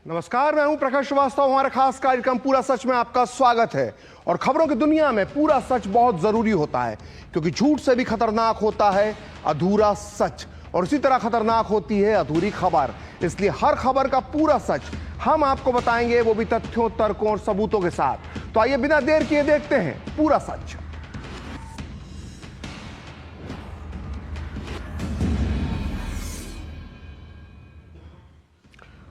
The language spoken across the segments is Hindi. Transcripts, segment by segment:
नमस्कार, मैं हूं प्रखर श्रीवास्तव। हमारा खास कार्यक्रम पूरा सच में आपका स्वागत है। और खबरों की दुनिया में पूरा सच बहुत जरूरी होता है, क्योंकि झूठ से भी खतरनाक होता है अधूरा सच, और इसी तरह खतरनाक होती है अधूरी खबर। इसलिए हर खबर का पूरा सच हम आपको बताएंगे, वो भी तथ्यों, तर्कों और सबूतों के साथ। तो आइए बिना देर किए देखते हैं पूरा सच।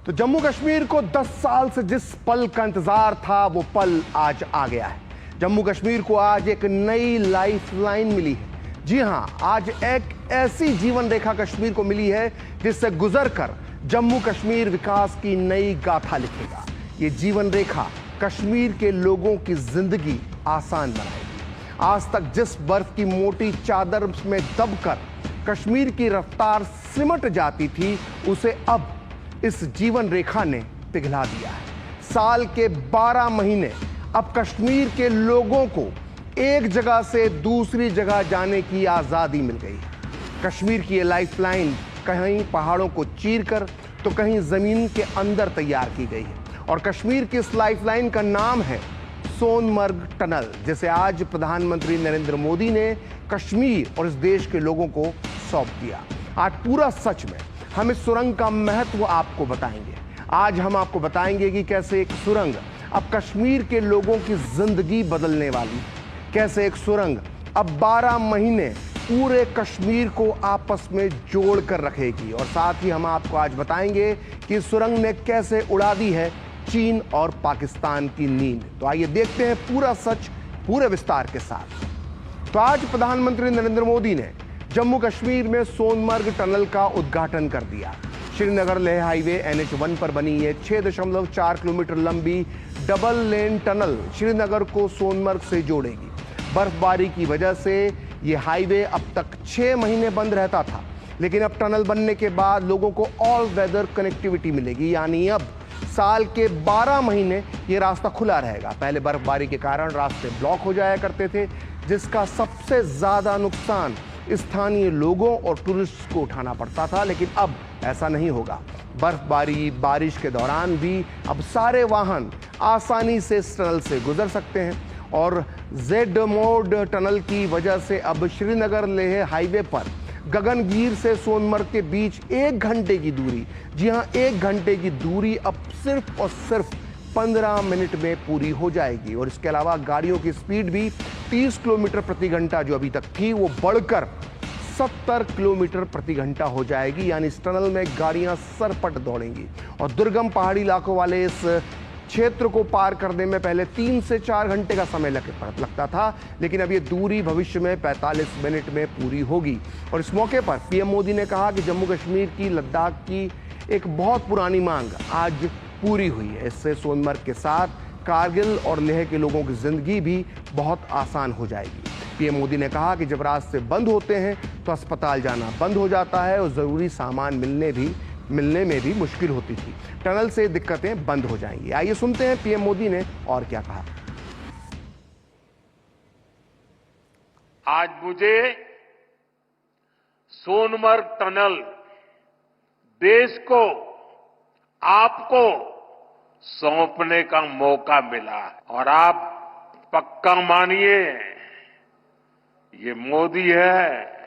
तो जम्मू कश्मीर को 10 साल से जिस पल का इंतजार था, वो पल आज आ गया है। जम्मू कश्मीर को आज एक नई लाइफ लाइन मिली है। जी हां, आज एक ऐसी जीवन रेखा कश्मीर को मिली है जिससे गुजरकर जम्मू कश्मीर विकास की नई गाथा लिखेगा। ये जीवन रेखा कश्मीर के लोगों की जिंदगी आसान बनाएगी। आज तक जिस बर्फ की मोटी चादर में दबकर कश्मीर की रफ्तार सिमट जाती थी, उसे अब इस जीवन रेखा ने पिघला दिया है। साल के 12 महीने अब कश्मीर के लोगों को एक जगह से दूसरी जगह जाने की आजादी मिल गई है। कश्मीर की ये लाइफलाइन कहीं पहाड़ों को चीरकर तो कहीं जमीन के अंदर तैयार की गई है। और कश्मीर की इस लाइफलाइन का नाम है सोनमर्ग टनल, जिसे आज प्रधानमंत्री नरेंद्र मोदी ने कश्मीर और इस देश के लोगों को सौंप दिया। आज पूरा सच में हम इस सुरंग का महत्व आपको बताएंगे। आज हम आपको बताएंगे कि कैसे एक सुरंग अब कश्मीर के लोगों की जिंदगी बदलने वाली है। कैसे एक सुरंग अब 12 महीने पूरे कश्मीर को आपस में जोड़ कर रखेगी। और साथ ही हम आपको आज बताएंगे कि इस सुरंग ने कैसे उड़ा दी है चीन और पाकिस्तान की नींद। तो आइए देखते हैं पूरा सच पूरे विस्तार के साथ। तो आज प्रधानमंत्री नरेंद्र मोदी ने जम्मू कश्मीर में सोनमर्ग टनल का उद्घाटन कर दिया। श्रीनगर लेह हाईवे NH1 पर बनी ये 6.4 किलोमीटर लंबी डबल लेन टनल श्रीनगर को सोनमर्ग से जोड़ेगी। बर्फबारी की वजह से ये हाईवे अब तक 6 महीने बंद रहता था, लेकिन अब टनल बनने के बाद लोगों को ऑल वेदर कनेक्टिविटी मिलेगी। यानी अब साल के 12 महीने ये रास्ता खुला रहेगा। पहले बर्फबारी के कारण रास्ते ब्लॉक हो जाया करते थे, जिसका सबसे ज्यादा नुकसान स्थानीय लोगों और टूरिस्ट को उठाना पड़ता था, लेकिन अब ऐसा नहीं होगा। बर्फबारी, बारिश के दौरान भी अब सारे वाहन आसानी से इस टनल से गुजर सकते हैं। और जेड मोड टनल की वजह से अब श्रीनगर लेह हाईवे पर गगनगीर से सोनमर्ग के बीच 1 घंटे की दूरी, जी हां 1 घंटे की दूरी अब सिर्फ और सिर्फ 15 मिनट में पूरी हो जाएगी। और इसके अलावा गाड़ियों की स्पीड भी 30 किलोमीटर प्रति घंटा जो अभी तक थी, वो बढ़कर 70 किलोमीटर प्रति घंटा हो जाएगी। यानी इस टनल में गाड़ियां सरपट दौड़ेंगी। और दुर्गम पहाड़ी इलाकों वाले इस क्षेत्र को पार करने में पहले 3 से 4 घंटे का समय लगता था, लेकिन अब ये दूरी भविष्य में 45 मिनट में पूरी होगी। और इस मौके पर पीएम मोदी ने कहा कि जम्मू कश्मीर की लद्दाख की एक बहुत पुरानी मांग आज पूरी हुई है। इससे सोनमर्ग के साथ कारगिल और लेह के लोगों की जिंदगी भी बहुत आसान हो जाएगी। पीएम मोदी ने कहा कि जब रास्ते बंद होते हैं तो अस्पताल जाना बंद हो जाता है और जरूरी सामान मिलने में भी मुश्किल होती थी। टनल से दिक्कतें बंद हो जाएंगी। आइए सुनते हैं पीएम मोदी ने और क्या कहा। आज मुझे सोनमर्ग टनल देश को, आपको सौंपने का मौका मिला है। और आप पक्का मानिए, ये मोदी है,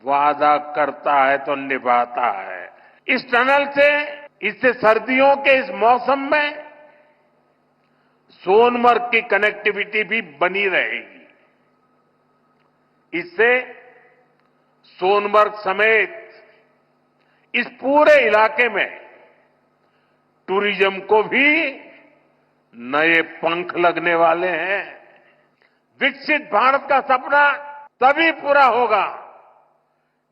वादा करता है तो निभाता है। इस टनल से, इससे सर्दियों के इस मौसम में सोनमर्ग की कनेक्टिविटी भी बनी रहेगी। इससे सोनमर्ग समेत इस पूरे इलाके में टूरिज्म को भी नए पंख लगने वाले हैं। विकसित भारत का सपना तभी पूरा होगा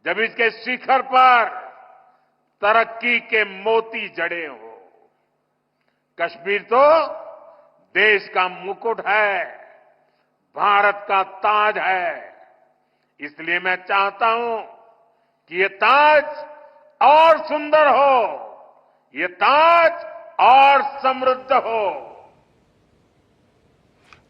जब इसके शिखर पर तरक्की के मोती जड़े हो। कश्मीर तो देश का मुकुट है, भारत का ताज है। इसलिए मैं चाहता हूं कि ये ताज और सुंदर हो, ये ताज और समृद्ध हो।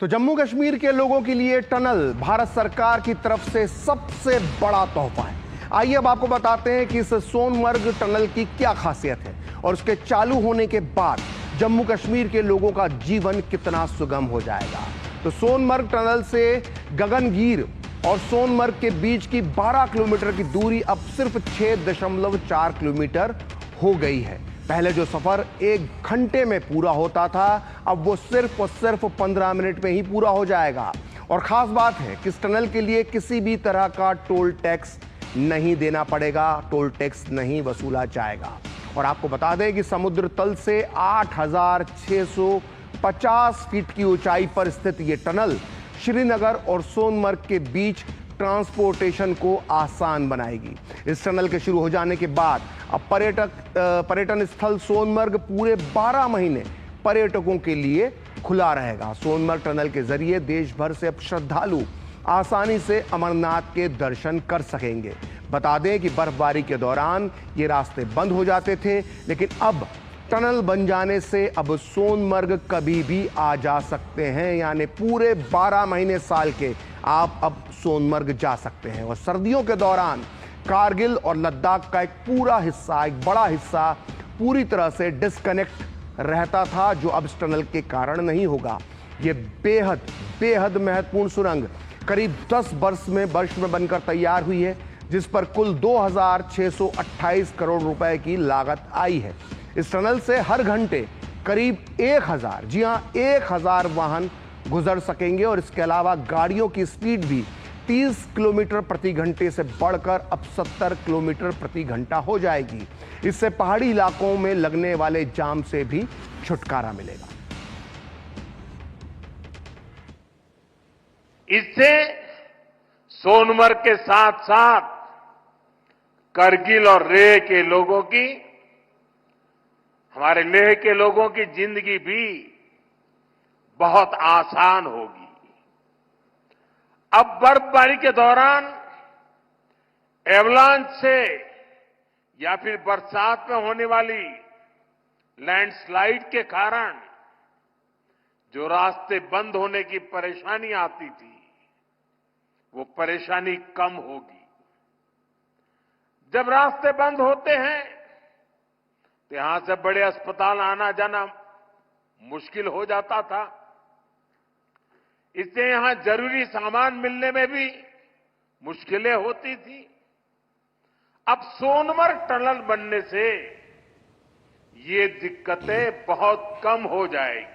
तो जम्मू कश्मीर के लोगों के लिए टनल भारत सरकार की तरफ से सबसे बड़ा तोहफा है। आइए अब आपको बताते हैं कि इस सोनमर्ग टनल की क्या खासियत है और उसके चालू होने के बाद जम्मू कश्मीर के लोगों का जीवन कितना सुगम हो जाएगा। तो सोनमर्ग टनल से गगनगीर और सोनमर्ग के बीच की 12 किलोमीटर की दूरी अब सिर्फ 6.4 किलोमीटर हो गई है। पहले जो सफर 1 घंटे में पूरा होता था, अब वो सिर्फ और सिर्फ 15 मिनट में ही पूरा हो जाएगा। और खास बात है कि इस टनल के लिए किसी भी तरह का टोल टैक्स नहीं देना पड़ेगा, टोल टैक्स नहीं वसूला जाएगा। और आपको बता दें कि समुद्र तल से 8,650 फीट की ऊंचाई पर स्थित ये टनल श्रीनगर और सोनमर्ग के बीच ट्रांसपोर्टेशन को आसान बनाएगी। इस टनल के शुरू हो जाने के बाद अब पर्यटन स्थल सोनमर्ग पूरे 12 महीने पर्यटकों के लिए खुला रहेगा। सोनमर्ग टनल के जरिए देश भर से अब श्रद्धालु आसानी से अमरनाथ के दर्शन कर सकेंगे। बता दें कि बर्फबारी के दौरान ये रास्ते बंद हो जाते थे, लेकिन अब टनल बन जाने से अब सोनमर्ग कभी भी आ जा सकते हैं, यानी पूरे 12 महीने साल के आप अब सोनमर्ग जा सकते हैं। और सर्दियों के दौरान कारगिल और लद्दाख का एक पूरा हिस्सा, एक बड़ा हिस्सा पूरी तरह से डिस्कनेक्ट रहता था, जो अब इस टनल के कारण नहीं होगा। ये बेहद महत्वपूर्ण सुरंग करीब 10 वर्ष में बनकर तैयार हुई है, जिस पर कुल 2,628 करोड़ रुपए की लागत आई है। इस टनल से हर घंटे करीब 1,000, जी हां 1,000 वाहन गुजर सकेंगे। और इसके अलावा गाड़ियों की स्पीड भी 30 किलोमीटर प्रति घंटे से बढ़कर अब 70 किलोमीटर प्रति घंटा हो जाएगी। इससे पहाड़ी इलाकों में लगने वाले जाम से भी छुटकारा मिलेगा। इससे सोनमर्ग के साथ साथ करगिल और लेह के लोगों की, हमारे लेह के लोगों की जिंदगी भी बहुत आसान होगी। अब बर्फबारी के दौरान एवलांच से या फिर बरसात में होने वाली लैंडस्लाइड के कारण जो रास्ते बंद होने की परेशानी आती थी, वो परेशानी कम होगी। जब रास्ते बंद होते हैं तो यहां से बड़े अस्पताल आना जाना मुश्किल हो जाता था। इससे यहां जरूरी सामान मिलने में भी मुश्किलें होती थी। अब सोनमर्ग टनल बनने से ये दिक्कतें बहुत कम हो जाएगी।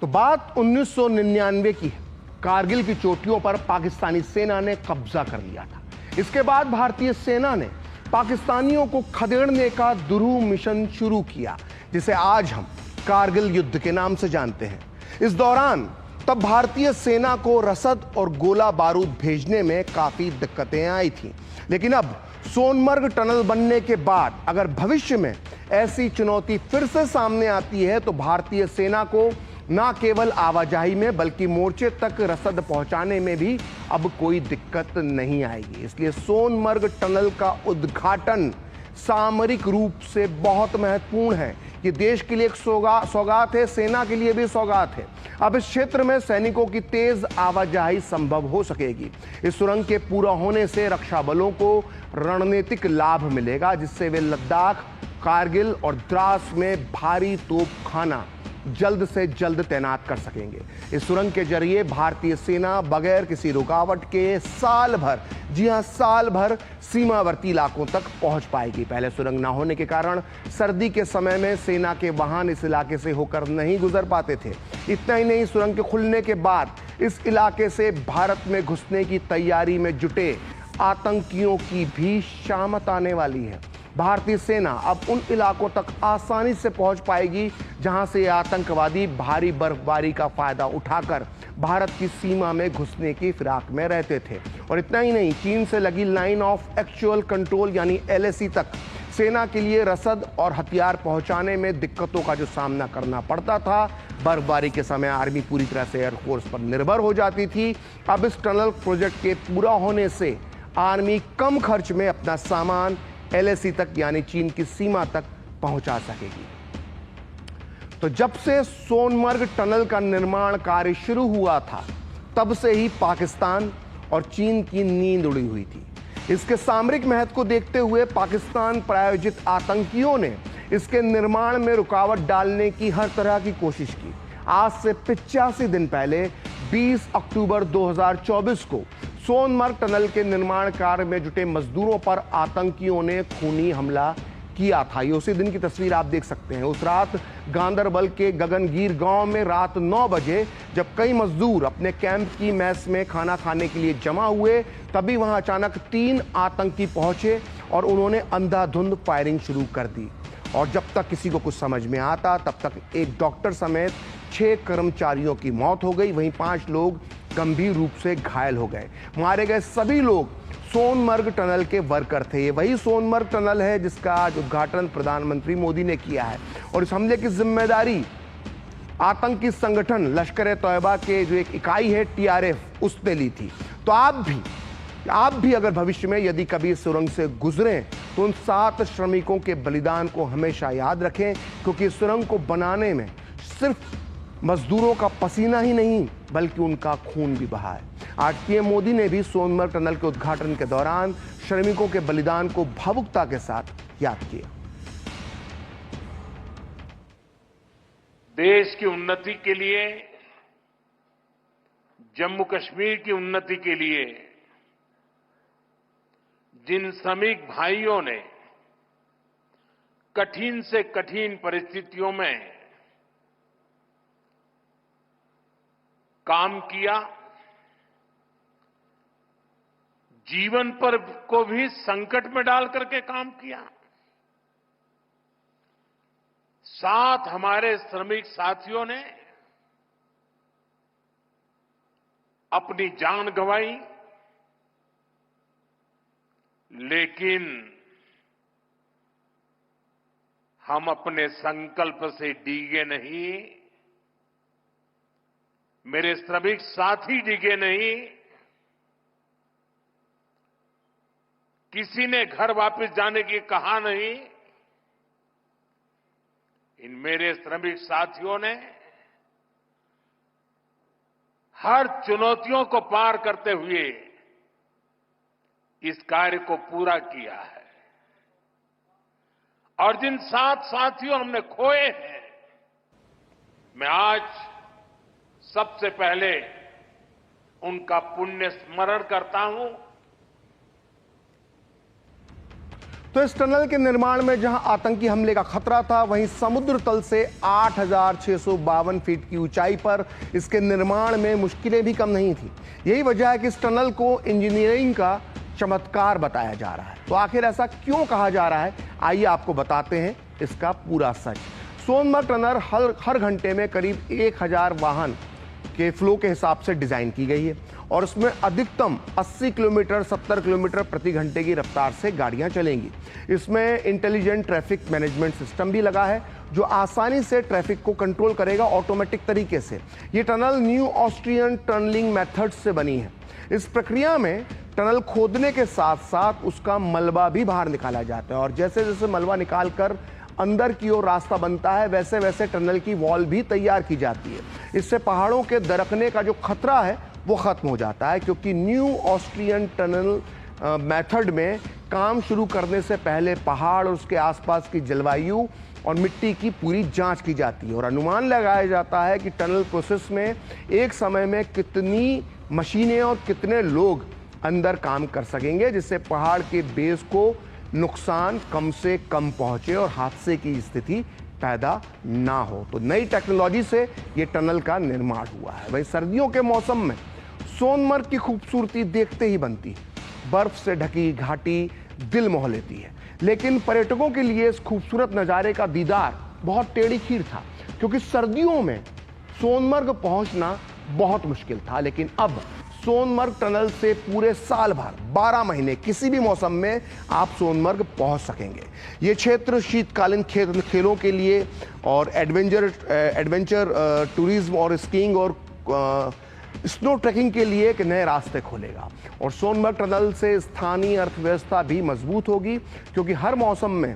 तो बात 1999 की है। कारगिल की चोटियों पर पाकिस्तानी सेना ने कब्जा कर लिया था। इसके बाद भारतीय सेना ने पाकिस्तानियों को खदेड़ने का दुरूह मिशन शुरू किया, जिसे आज हम कारगिल युद्ध के नाम से जानते हैं। इस दौरान तब भारतीय सेना को रसद और गोला बारूद भेजने में काफी दिक्कतें आई थीं। लेकिन अब सोनमर्ग टनल बनने के बाद अगर भविष्य में ऐसी चुनौती फिर से सामने आती है, तो भारतीय सेना को न केवल आवाजाही में बल्कि मोर्चे तक रसद पहुंचाने में भी अब कोई दिक्कत नहीं आएगी। इसलिए सोनमर्ग टनल का उद्घाटन सामरिक रूप से बहुत महत्वपूर्ण है। ये देश के लिए एक सौगात है, सेना के लिए भी सौगात है। अब इस क्षेत्र में सैनिकों की तेज आवाजाही संभव हो सकेगी। इस सुरंग के पूरा होने से रक्षा बलों को रणनीतिक लाभ मिलेगा, जिससे वे लद्दाख, कारगिल और द्रास में भारी तोपखाना जल्द से जल्द तैनात कर सकेंगे। इस सुरंग के जरिए भारतीय सेना बगैर किसी रुकावट के साल भर, जी हां साल भर, सीमावर्ती इलाकों तक पहुंच पाएगी। पहले सुरंग न होने के कारण सर्दी के समय में सेना के वाहन इस इलाके से होकर नहीं गुजर पाते थे। इतना ही नहीं, सुरंग के खुलने के बाद इस इलाके से भारत में घुसने की तैयारी में जुटे आतंकियों की भी शामत आने वाली है। भारतीय सेना अब उन इलाकों तक आसानी से पहुंच पाएगी जहां से आतंकवादी भारी बर्फबारी का फायदा उठाकर भारत की सीमा में घुसने की फिराक में रहते थे। और इतना ही नहीं, चीन से लगी लाइन ऑफ एक्चुअल कंट्रोल यानी LAC तक सेना के लिए रसद और हथियार पहुंचाने में दिक्कतों का जो सामना करना पड़ता था। बर्फबारी के समय आर्मी पूरी तरह से एयरफोर्स पर निर्भर हो जाती थी। अब इस टनल प्रोजेक्ट के पूरा होने से आर्मी कम खर्च में अपना सामान LAC तक यानी चीन की सीमा तक पहुंचा सकेगी। तो जब से सोनमर्ग टनल का निर्माण कार्य शुरू हुआ था, तब से ही पाकिस्तान और चीन की नींद उड़ी हुई थी। इसके सामरिक महत्व को देखते हुए पाकिस्तान प्रायोजित आतंकियों ने इसके निर्माण में रुकावट डालने की हर तरह की कोशिश की। आज से 85 दिन पहले 20 अक्टूबर 2024 को सोनमर्ग टनल के निर्माण कार्य में जुटे मजदूरों पर आतंकियों ने खूनी हमला किया था। ये उसी दिन की तस्वीर आप देख सकते हैं। उस रात गांदरबल के गगनगीर गांव में रात 9 बजे जब कई मजदूर अपने कैंप की मेस में खाना खाने के लिए जमा हुए, तभी वहां अचानक 3 आतंकी पहुंचे और उन्होंने अंधाधुंध फायरिंग शुरू कर दी। और जब तक किसी को कुछ समझ में आता तब तक एक डॉक्टर समेत 6 कर्मचारियों की मौत हो गई, वहीं 5 लोग गंभीर रूप से घायल हो गए। मारे गए सभी लोग सोनमर्ग टनल के वर्कर थे। ये वही सोनमर्ग टनल है जिसका आज उद्घाटन प्रधानमंत्री मोदी ने किया है। और इस हमले की जिम्मेदारी आतंकी संगठन लश्कर ए तौयबा के जो एक इकाई है TRF उसने ली थी। तो आप भी अगर भविष्य में यदि कभी इस सुरंग से गुजरें तो उन 7 श्रमिकों के बलिदान को हमेशा याद रखें, क्योंकि इस सुरंग को बनाने में सिर्फ मजदूरों का पसीना ही नहीं बल्कि उनका खून भी बहा है। आज पीएम मोदी ने भी सोनमर्ग टनल के उद्घाटन के दौरान श्रमिकों के बलिदान को भावुकता के साथ याद किया। देश की उन्नति के लिए, जम्मू कश्मीर की उन्नति के लिए जिन श्रमिक भाइयों ने कठिन से कठिन परिस्थितियों में काम किया, जीवन पर को भी संकट में डाल करके काम किया, साथ हमारे श्रमिक साथियों ने अपनी जान गंवाई, लेकिन हम अपने संकल्प से डिगे नहीं, मेरे श्रमिक साथी डिगे नहीं। किसी ने घर वापस जाने की कहा नहीं। इन मेरे श्रमिक साथियों ने हर चुनौतियों को पार करते हुए इस कार्य को पूरा किया है। और जिन 7 साथियों हमने खोए हैं, मैं आज सबसे पहले उनका पुण्य स्मरण करता हूं। तो इस टनल के निर्माण में जहां आतंकी हमले का खतरा था, वहीं समुद्र तल से 8,652 फीट की ऊंचाई पर इसके निर्माण में मुश्किलें भी कम नहीं थी। यही वजह है कि इस टनल को इंजीनियरिंग का चमत्कार बताया जा रहा है। तो आखिर ऐसा क्यों कहा जा रहा है, आइए आपको बताते हैं इसका पूरा सच। सोनमर्ग टनल हर घंटे में करीब 1000 वाहन के फ्लो के हिसाब से डिजाइन की गई है और उसमें अधिकतम 80 किलोमीटर 70 किलोमीटर प्रति घंटे की रफ्तार से गाड़ियां चलेंगी। इसमें इंटेलिजेंट ट्रैफिक मैनेजमेंट सिस्टम भी लगा है जो आसानी से ट्रैफिक को कंट्रोल करेगा ऑटोमेटिक तरीके से। ये tunnel new Austrian tunnelling method से बनी है। इस प्रक्रिया में टनल खोदने के साथ साथ उसका मलबा भी बाहर निकाला जाता है और जैसे जैसे मलबा निकालकर अंदर की ओर रास्ता बनता है, वैसे वैसे टनल की वॉल भी तैयार की जाती है। इससे पहाड़ों के दरकने का जो खतरा है वो खत्म हो जाता है, क्योंकि न्यू ऑस्ट्रियन टनल मेथड में काम शुरू करने से पहले पहाड़ और उसके आसपास की जलवायु और मिट्टी की पूरी जांच की जाती है और अनुमान लगाया जाता है कि टनल प्रोसेस में एक समय में कितनी मशीनें और कितने लोग अंदर काम कर सकेंगे, जिससे पहाड़ के बेस को नुकसान कम से कम पहुंचे और हादसे की स्थिति पैदा ना हो। तो नई टेक्नोलॉजी से ये टनल का निर्माण हुआ है। वहीं सर्दियों के मौसम में सोनमर्ग की खूबसूरती देखते ही बनती है। बर्फ से ढकी घाटी दिल मोह लेती है, लेकिन पर्यटकों के लिए इस खूबसूरत नज़ारे का दीदार बहुत टेढ़ी खीर था, क्योंकि सर्दियों में सोनमर्ग पहुंचना बहुत मुश्किल था। लेकिन अब सोनमर्ग टनल से पूरे साल भर 12 महीने किसी भी मौसम में आप सोनमर्ग पहुंच सकेंगे। ये क्षेत्र शीतकालीन खेलों के लिए और एडवेंचर टूरिज्म और स्कीइंग और स्नो ट्रैकिंग के लिए एक नए रास्ते खोलेगा और सोनमर्ग टनल से स्थानीय अर्थव्यवस्था भी मजबूत होगी, क्योंकि हर मौसम में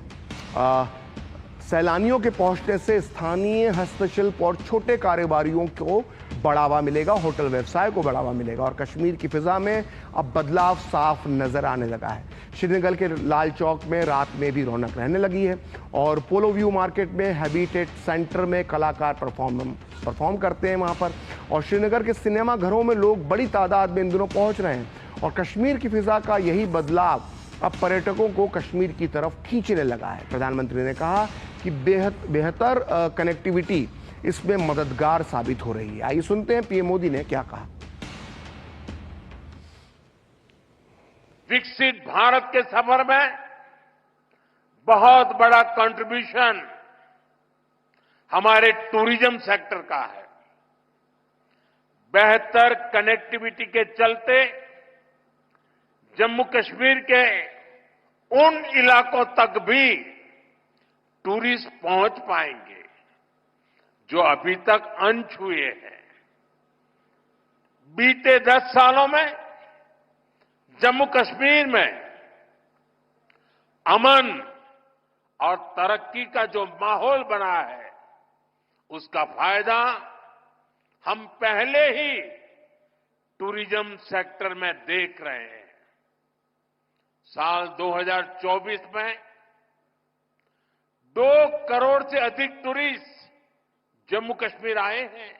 सैलानियों के पहुंचने से स्थानीय हस्तशिल्प और छोटे कारोबारियों को बढ़ावा मिलेगा, होटल व्यवसाय को बढ़ावा मिलेगा और कश्मीर की फिजा में अब बदलाव साफ नजर आने लगा है। श्रीनगर के लाल चौक में रात में भी रौनक रहने लगी है और पोलो व्यू मार्केट में हैबिटेट सेंटर में कलाकार परफॉर्म करते हैं वहां पर, और श्रीनगर के सिनेमा घरों में लोग बड़ी तादाद में इन दिनों पहुंच रहे हैं और कश्मीर की फिजा का यही बदलाव अब पर्यटकों को कश्मीर की तरफ खींचने लगा है। प्रधानमंत्री ने कहा कि बेहतर कनेक्टिविटी इसमें मददगार साबित हो रही है। आइए सुनते हैं पीएम मोदी ने क्या कहा। विकसित भारत के सफर में बहुत बड़ा कंट्रीब्यूशन हमारे टूरिज्म सेक्टर का है। बेहतर कनेक्टिविटी के चलते जम्मू कश्मीर के उन इलाकों तक भी टूरिस्ट पहुंच पाएंगे जो अभी तक अनछुए हैं। बीते 10 सालों में जम्मू कश्मीर में अमन और तरक्की का जो माहौल बना है, उसका फायदा हम पहले ही टूरिज्म सेक्टर में देख रहे हैं। साल 2024 में 2 करोड़ से अधिक टूरिस्ट जम्मू कश्मीर आए हैं।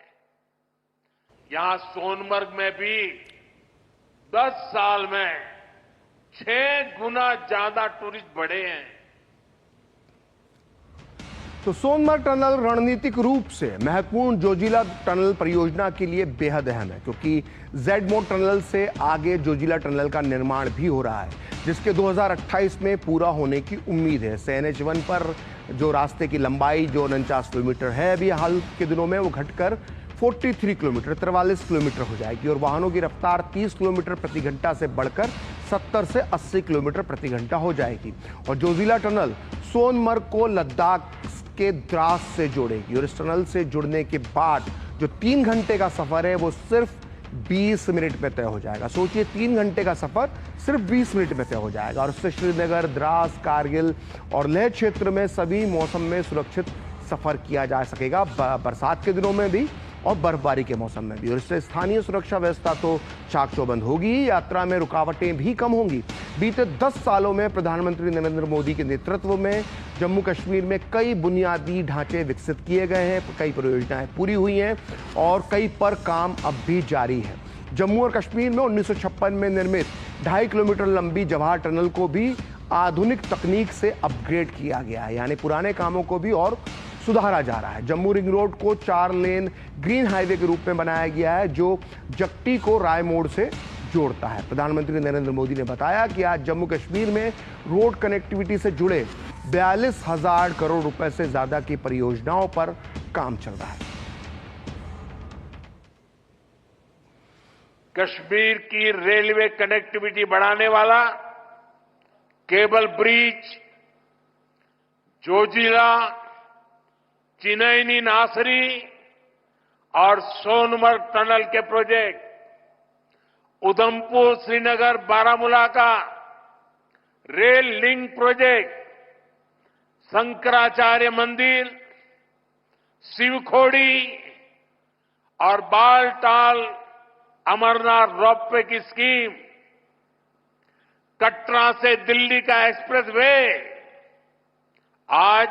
यहां सोनमर्ग में भी 10 साल में 6 गुना ज्यादा टूरिस्ट बढ़े हैं। तो सोनमर्ग टनल रणनीतिक रूप से महत्वपूर्ण जोजिला टनल परियोजना के लिए बेहद अहम है, क्योंकि जेड मोड टनल से आगे जोजिला टनल का निर्माण भी हो रहा है, जिसके 2028 में पूरा होने की उम्मीद है। NH1 पर जो रास्ते की लंबाई जो 49 किलोमीटर है, अभी हाल के दिनों में वो घटकर 43 किलोमीटर 43 किलोमीटर हो जाएगी और वाहनों की रफ्तार 30 किलोमीटर प्रति घंटा से बढ़कर 70 से 80 किलोमीटर प्रति घंटा हो जाएगी। और जोजिला टनल सोनमर्ग को लद्दाख के द्रास से जोड़ेगी और इस टनल से जुड़ने के बाद जो 3 घंटे का सफर है वो सिर्फ 20 मिनट में तय हो जाएगा। सोचिए, 3 घंटे का सफर सिर्फ 20 मिनट में तय हो जाएगा और उससे श्रीनगर, द्रास, कारगिल और लेह क्षेत्र में सभी मौसम में सुरक्षित सफर किया जा सकेगा, बरसात के दिनों में भी और बर्फबारी के मौसम में भी। और इससे स्थानीय सुरक्षा व्यवस्था तो चाक चौबंद होगी, यात्रा में रुकावटें भी कम होंगी। बीते 10 सालों में प्रधानमंत्री नरेंद्र मोदी के नेतृत्व में जम्मू कश्मीर में कई बुनियादी ढांचे विकसित किए गए हैं, कई परियोजनाएं पूरी हुई हैं और कई पर काम अब भी जारी है। जम्मू और कश्मीर में 1956 में निर्मित 2.5 किलोमीटर लंबी जवाहर टनल को भी आधुनिक तकनीक से अपग्रेड किया गया है, यानी पुराने कामों को भी और सुधारा जा रहा है। जम्मू रिंग रोड को 4 लेन ग्रीन हाईवे के रूप में बनाया गया है, जो जट्टी को राय मोड़ से जोड़ता है। प्रधानमंत्री नरेंद्र मोदी ने बताया कि आज जम्मू कश्मीर में रोड कनेक्टिविटी से जुड़े 42,000 करोड़ रुपए से ज्यादा की परियोजनाओं पर काम चल रहा है। कश्मीर की रेलवे कनेक्टिविटी बढ़ाने वाला केबल ब्रिज, जोजिला, चिनैनी नासरी और सोनमर्ग टनल के प्रोजेक्ट, उधमपुर श्रीनगर बारामूला का रेल लिंक प्रोजेक्ट, शंकराचार्य मंदिर, शिवखोड़ी और बालटाल अमरनाथ रोपवे की स्कीम, कटरा से दिल्ली का एक्सप्रेसवे, आज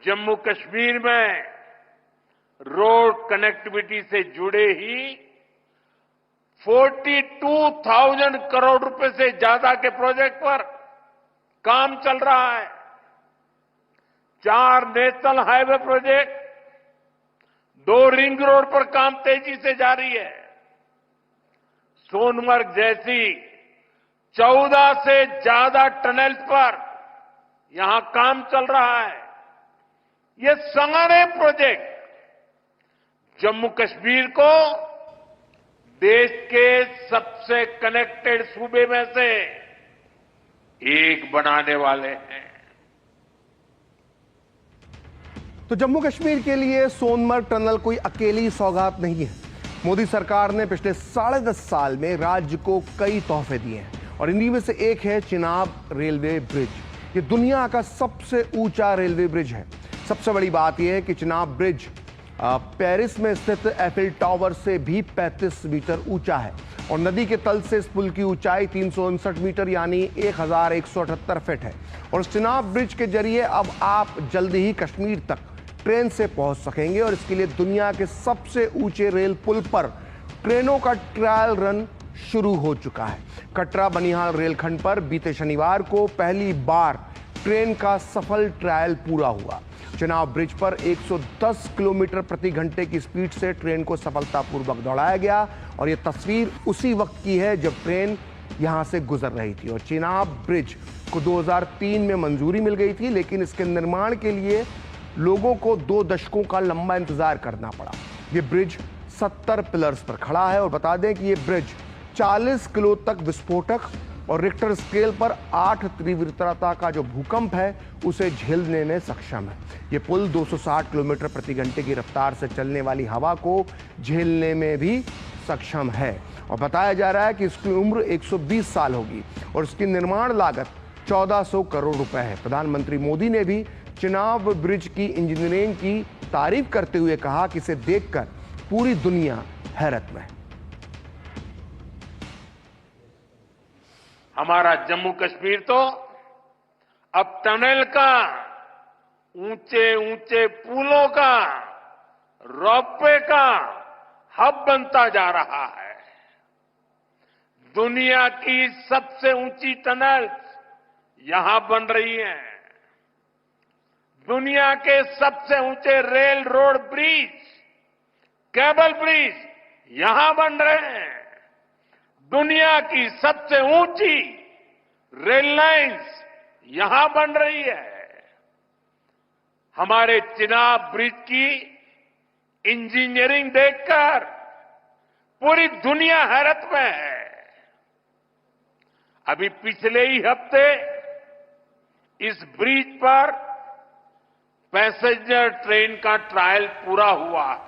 जम्मू कश्मीर में रोड कनेक्टिविटी से जुड़े ही 42,000 करोड़ रुपए से ज्यादा के प्रोजेक्ट पर काम चल रहा है। 4 national highway project, 2 ring road पर काम तेजी से जारी है। सोनमर्ग जैसी 14 से ज्यादा टनल्स पर यहां काम चल रहा है। ये सारे प्रोजेक्ट जम्मू कश्मीर को देश के सबसे कनेक्टेड सूबे में से एक बनाने वाले हैं। तो जम्मू कश्मीर के लिए सोनमर्ग टनल कोई अकेली सौगात नहीं है। मोदी सरकार ने पिछले 10.5 साल में राज्य को कई तोहफे दिए हैं और इन्हीं में से एक है चिनाब रेलवे ब्रिज। ये दुनिया का सबसे ऊंचा रेलवे ब्रिज है। सबसे बड़ी बात यह है कि चिनाब ब्रिज पेरिस में स्थित एफिल टावर से भी 35 मीटर ऊंचा है और नदी के तल से इस पुल की ऊंचाई 359 मीटर यानी 1178 फीट है। और चिनाब ब्रिज के जरिए अब आप जल्दी ही कश्मीर तक ट्रेन से पहुंच सकेंगे और इसके लिए दुनिया के सबसे ऊंचे रेल पुल पर ट्रेनों का ट्रायल रन शुरू हो चुका है। कटरा बनिहाल रेलखंड पर बीते शनिवार को पहली बार ट्रेन का सफल ट्रायल पूरा हुआ। चिनाब ब्रिज पर 110 किलोमीटर प्रति घंटे की स्पीड से ट्रेन को सफलतापूर्वक दौड़ाया गया और यह तस्वीर उसी वक्त की है जब ट्रेन यहां से गुजर रही थी। और चिनाब ब्रिज को 2003 में मंजूरी मिल गई थी, लेकिन इसके निर्माण के लिए लोगों को 2 दशकों का लंबा इंतजार करना पड़ा। यह ब्रिज 70 पिलर्स पर खड़ा है और बता दें कि यह ब्रिज 40 किलो तक विस्फोटक और रिक्टर स्केल पर 8 तीव्रता का जो भूकंप है उसे झेलने में सक्षम है। यह पुल 260 किलोमीटर प्रति घंटे की रफ्तार से चलने वाली हवा को झेलने में भी सक्षम है और बताया जा रहा है कि इसकी उम्र 120 साल होगी और इसकी निर्माण लागत 1400 करोड़ रुपए है। प्रधानमंत्री मोदी ने भी चिनाब ब्रिज की इंजीनियरिंग की तारीफ करते हुए कहा कि इसे देखकर पूरी दुनिया हैरत में है। हमारा जम्मू कश्मीर तो अब टनल का, ऊंचे ऊंचे पुलों का, रोपवे का हब बनता जा रहा है। दुनिया की सबसे ऊंची टनल यहां बन रही हैं। दुनिया के सबसे ऊंचे rail road bridge, cable bridge यहां बन रहे हैं। दुनिया की सबसे ऊंची रेल लाइंस यहां बन रही है। हमारे चिनाब ब्रिज की इंजीनियरिंग देखकर पूरी दुनिया हैरत में है। अभी पिछले ही हफ्ते इस ब्रिज पर पैसेंजर ट्रेन का ट्रायल पूरा हुआ है।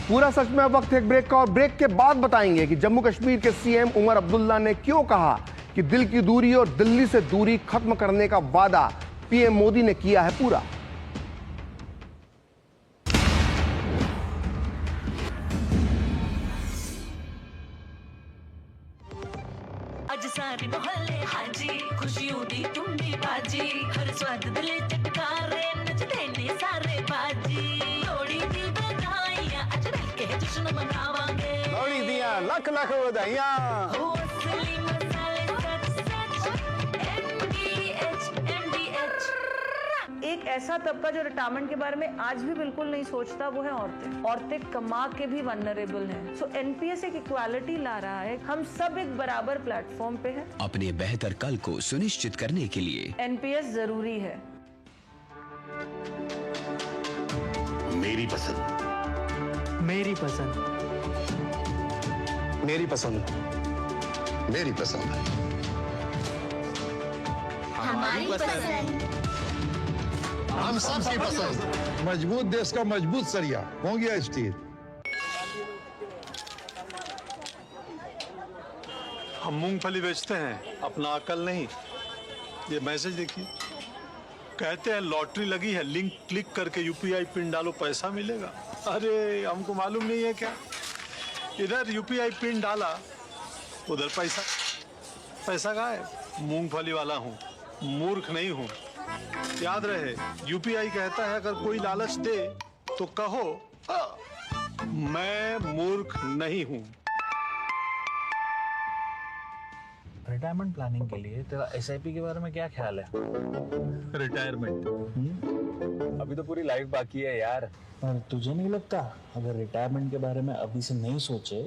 पूरा सच में वक्त है एक ब्रेक का और ब्रेक के बाद बताएंगे कि जम्मू कश्मीर के सीएम उमर अब्दुल्ला ने क्यों कहा कि दिल की दूरी और दिल्ली से दूरी खत्म करने का वादा पीएम मोदी ने किया है पूरा। अज सारे मोहल्ले हाजी खुशियों दी तुम्बी बाजी हर स्वाद दिले चटकारे नचदे ने सारे बाजी लोड़ी दी बधाइयां अज मिल के जश्न मनावांगे लोड़ी दियां लख लख बधाइयां हो असली मसाले सच सच MDH एक ऐसा तबका जो रिटायरमेंट के बारे में आज भी बिल्कुल नहीं सोचता वो है औरतें। औरतें कमा के भी वनरेबल हैं। सो एनपीएस एक इक्वालिटी ला रहा है। हम सब एक बराबर प्लेटफॉर्म पे हैं। अपने बेहतर कल को सुनिश्चित करने के लिए एनपीएस जरूरी है। मेरी पसंद, मेरी पसंद, मेरी पसंद, मेरी पसंद, हमारी पसंद। हम सबकी पसंद। मजबूत देश का मजबूत सरिया हो गया स्टील। हम मूंगफली बेचते हैं, अपना अकल नहीं। ये मैसेज देखिए, कहते हैं लॉटरी लगी है, लिंक क्लिक करके यूपीआई पिन डालो पैसा मिलेगा। अरे हमको मालूम नहीं है क्या? इधर यूपीआई पिन डाला, उधर पैसा। पैसा कहाँ है? मूंगफली वाला हूँ, मूर्ख नहीं हूँ। याद रहे, यूपीआई कहता है अगर कोई लालच दे तो कहो मैं मूर्ख नहीं हूँ। रिटायरमेंट प्लानिंग के लिए तेरा एसआईपी के बारे में क्या ख्याल है? रिटायरमेंट अभी तो पूरी लाइफ बाकी है यार। पर तुझे नहीं लगता अगर रिटायरमेंट के बारे में अभी से नहीं सोचे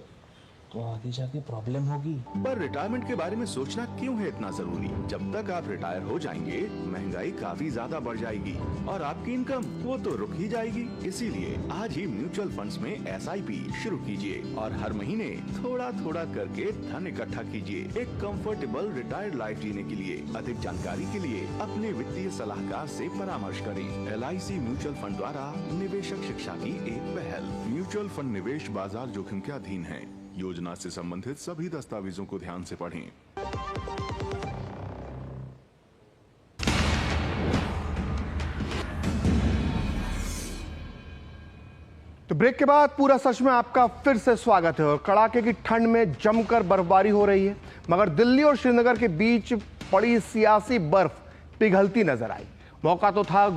तो आगे जाके प्रॉब्लम होगी? पर रिटायरमेंट के बारे में सोचना क्यों है इतना जरूरी? जब तक आप रिटायर हो जाएंगे महंगाई काफी ज्यादा बढ़ जाएगी और आपकी इनकम वो तो रुक ही जाएगी। इसीलिए आज ही म्यूचुअल फंड्स में एसआईपी शुरू कीजिए और हर महीने थोड़ा थोड़ा करके धन इकट्ठा कीजिए एक कंफर्टेबल रिटायर्ड लाइफ जीने के लिए। अधिक जानकारी के लिए अपने वित्तीय सलाहकार से परामर्श करें। LIC म्यूचुअल फंड द्वारा निवेशक शिक्षा की एक पहल। म्यूचुअल फंड निवेश बाजार जोखिम के अधीन है। योजना से संबंधित सभी दस्तावेजों को ध्यान से पढ़ें। तो ब्रेक के बाद पूरा सच में आपका फिर से स्वागत है। और कड़ाके की ठंड में जमकर बर्फबारी हो रही है, मगर दिल्ली और श्रीनगर के बीच पड़ी सियासी बर्फ पिघलती नजर आई। मौका तो था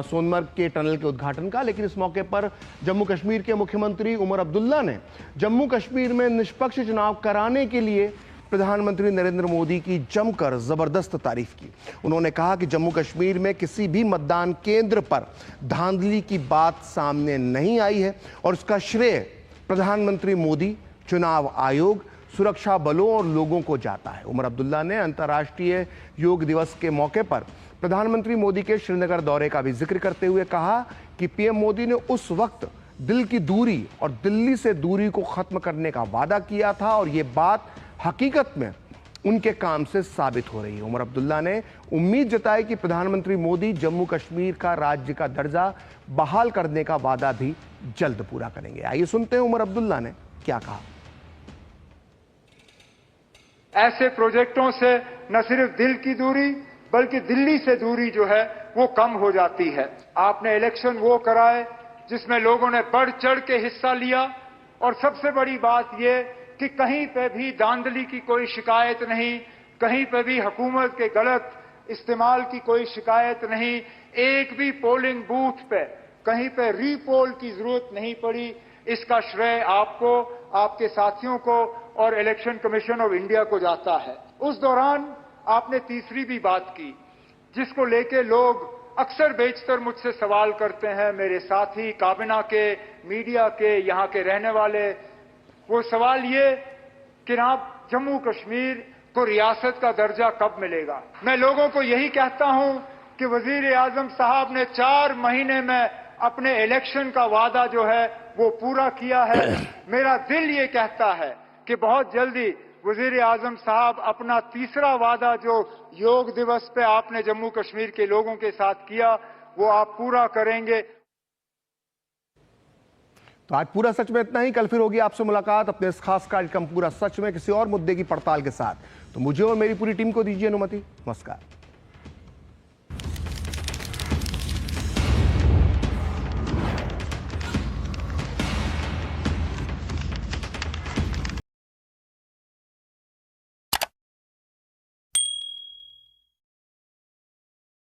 सोनमर्ग के टनल के उद्घाटन का, लेकिन इस मौके पर जम्मू कश्मीर के मुख्यमंत्री उमर अब्दुल्ला ने जम्मू कश्मीर में निष्पक्ष चुनाव कराने के लिए प्रधानमंत्री नरेंद्र मोदी की जमकर जबरदस्त तारीफ की। उन्होंने कहा कि जम्मू कश्मीर में किसी भी मतदान केंद्र पर धांधली की बात सामने नहीं आई है और इसका श्रेय प्रधानमंत्री मोदी, चुनाव आयोग, सुरक्षा बलों और लोगों को जाता है। उमर अब्दुल्ला ने अंतर्राष्ट्रीय योग दिवस के मौके पर प्रधानमंत्री मोदी के श्रीनगर दौरे का भी जिक्र करते हुए कहा कि पीएम मोदी ने उस वक्त दिल की दूरी और दिल्ली से दूरी को खत्म करने का वादा किया था और ये बात हकीकत में उनके काम से साबित हो रही है। उमर अब्दुल्ला ने उम्मीद जताई कि प्रधानमंत्री मोदी जम्मू कश्मीर का राज्य का दर्जा बहाल करने का वादा भी जल्द पूरा करेंगे। आइए सुनते हैं उमर अब्दुल्ला ने क्या कहा। ऐसे प्रोजेक्टों से न सिर्फ दिल की दूरी बल्कि दिल्ली से दूरी जो है वो कम हो जाती है। आपने इलेक्शन वो कराए जिसमें लोगों ने बढ़ चढ़ के हिस्सा लिया और सबसे बड़ी बात ये कि कहीं पे भी धांधली की कोई शिकायत नहीं, कहीं पे भी हुकूमत के गलत इस्तेमाल की कोई शिकायत नहीं, एक भी पोलिंग बूथ पे कहीं पे रीपोल की जरूरत नहीं पड़ी। इसका श्रेय आपको, आपके साथियों को और इलेक्शन कमीशन ऑफ इंडिया को जाता है। उस दौरान आपने तीसरी भी बात की जिसको लेके लोग अक्सर बेशतर मुझसे सवाल करते हैं, मेरे साथी काबिना के, मीडिया के, यहाँ के रहने वाले। वो सवाल ये कि आप जम्मू कश्मीर को रियासत का दर्जा कब मिलेगा। मैं लोगों को यही कहता हूं कि वजीर आजम साहब ने 4 महीने में अपने इलेक्शन का वादा जो है वो पूरा किया है। मेरा दिल ये कहता है कि बहुत जल्दी वजीर आजम साहब अपना तीसरा वादा जो योग दिवस पे आपने जम्मू कश्मीर के लोगों के साथ किया वो आप पूरा करेंगे। तो आज पूरा सच में इतना ही। कल फिर होगी आपसे मुलाकात अपने इस खास कार्यक्रम पूरा सच में किसी और मुद्दे की पड़ताल के साथ। तो मुझे और मेरी पूरी टीम को दीजिए अनुमति। नमस्कार।